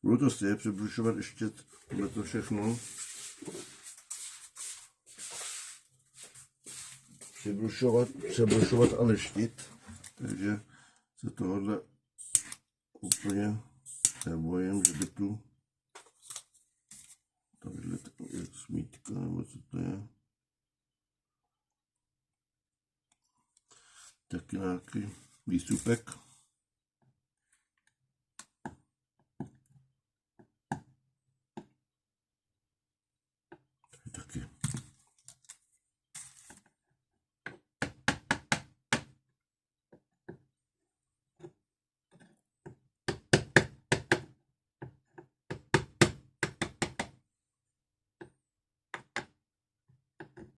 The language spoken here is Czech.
Budu to stejně přebrušovat ještě tohleto všechno. Přebrušovat a leštit, takže se tohohle úplně nebojím, že by tu tadyhle je smítka, nebo co to je. Taky nějaký výstupek.